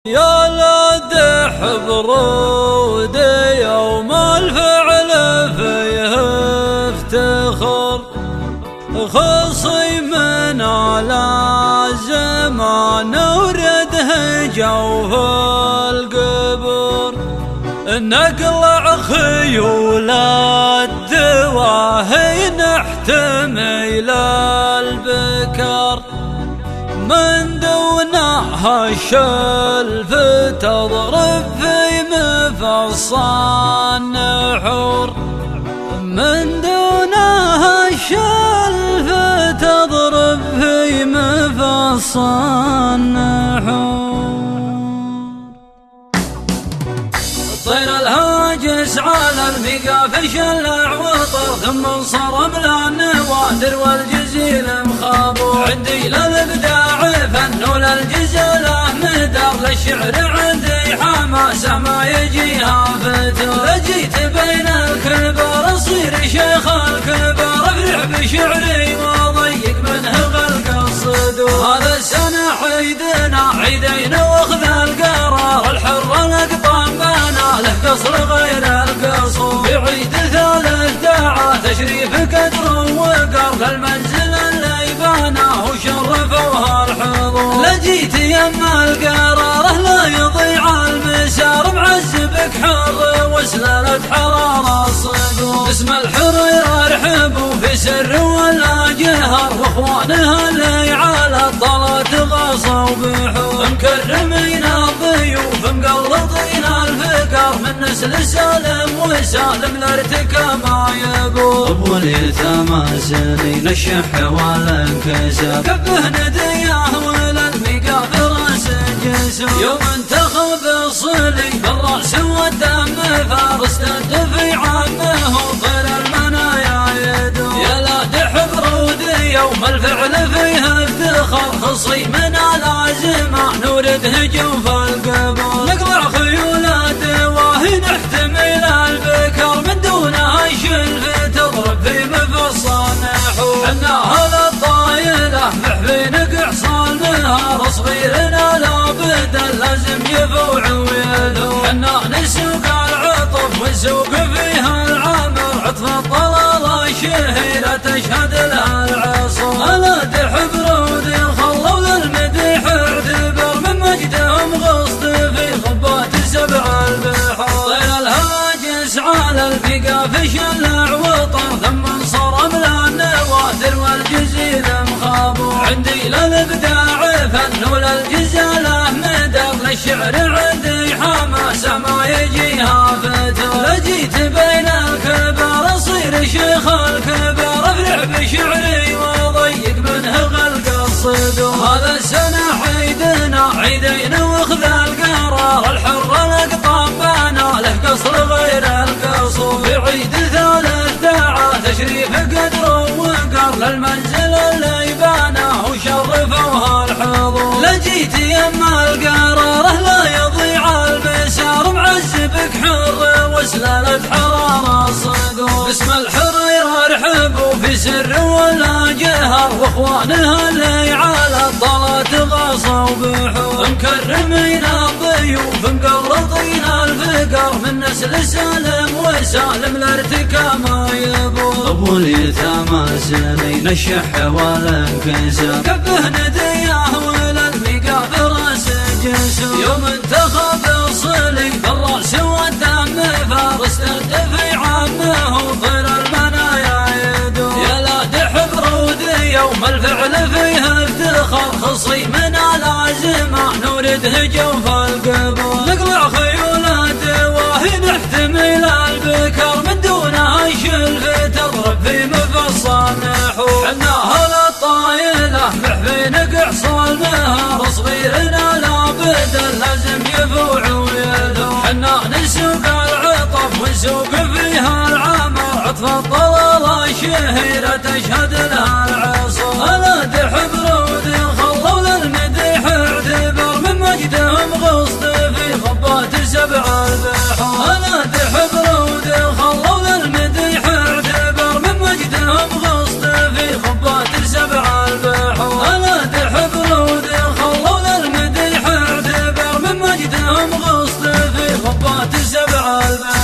يا لدح برود يوم الفعل فيه افتخر، خصي من على زمان ورده جوف القبر، نقلع خيول الدواهي نحتمي للبكر، من دونها الشلف تضرب في مفصل نحور، من دونها الشلف تضرب في مفصل نحور. طير الهاجس على المقافل شلع وطر، ثم انصرم للنوادر والجزيل مخابور، عندي للابداع فن وللجزيله مدار، للشعر عندي حماسه ما يجيها فتور، لجيت بين الكبار اصير شيخ الكبار، افرح بشعري واضيق منه غلق الصدور، هذا السنه عيدنا عيدين واخذ القرار، الحر الاقطام بنا له قصر غير القصور، في عيد 13 تشريف قدر وقر، للمنزل اللي بناه وشرفوها الحضور، لجيت يما القراره لا يضيع المسار، معذبك حر وسلالة حرارة الصدور، اسم الحرير ارحبوا في سر ولا جهر، واخوانها اللي على الطلات غصوا بحور، مكرمين الضيوف مقلطين الفقر، من نسل سالم وسالم لارتكى ما يبور، ابو اليتامى سنين الشح والانكسر، كبه ندياه وللمقاف راس جسور، يوم انتخب الصلي بالراس والدم فارس تدفي عمه وطير المنايا يدور، يا لا دحب رودي يوم الفعل فيه افتخار، خصي من الازمان نورد هجوم في القبور، نقلع خيول الدواهي نحتمي للبكر، من دونها الشلف تضرب في مفصل نحور، حناها للطايله محفي نقع صال نهار، صغيرنا لابد لازم يفوع ويثور، حنا نسوق العطف ونسوق فيها العمر، عطف الطلال الشهيره تشهد لها العصر، الا دحب رودي خلوا للمديح اعتبر، من مجدهم غصت في خبات 7 البحور، طير الهاجس على الفقاف شلع وطر، ثم انصرم للنوادر والجزيل مخابور، عندي للابداع فن وللجزاله مدار، للشعر عندي حماسه ما يجيها فتور، لجيت بين الكبار اصير شيخ الكبار، افرح بشعري واضيق منه غلق الصدور، هذا السنه عيدنا عيدين واخذ القرار، الحر الاقطام بنا له قصر غير القصور، في عيد 13 تشريف قدر وقر، للمنزل اللي بناه وشرفوها الحضور، لجيت يما القراره لا يضيع المسار، معذبك حر وسلالة حرارة الصدور، اسم الحرير ارحبوا في سر ولا جهر، واخوانها اللي على الطلات غصوا بحور، مكرمين الضيوف مقلطين الفقر، من نسل سالم وسالم لارتكى ما يبور، ابو اليتامى سنين الشح والانكسر، كبه ندياه وللمقاف راس جسور، يوم انتخب الصلي بالراس والدم فارس تدفي عمه وطير المنايا يدور، يا لا دحب رودي يوم الفعل فيه افتخار، خصي من الازمان نورد هجوم في القبور، نقلع خيول الدواهي نحتمي للبكر، من دونها الشلف تضرب في مفصل نحور، حناها للطايله محفي نقع صال نهار، صغيرنا لابد لازم يفوع ويثور، حنا نسوق العطف ونسوق فيها العمر، عطف الطلال الشهيره تشهد لها العصر، الا دحب رودي خلوا للمديح اعتبر، من مجدهم غصت في خبات 7 البحور، الا دحب رودي خلوا للمديح اعتبر، من مجدهم غصت في خبات 7 البحور، الا دحب رودي خلوا للمديح اعتبر، من وحدهم غصت في غبات 7 البيت.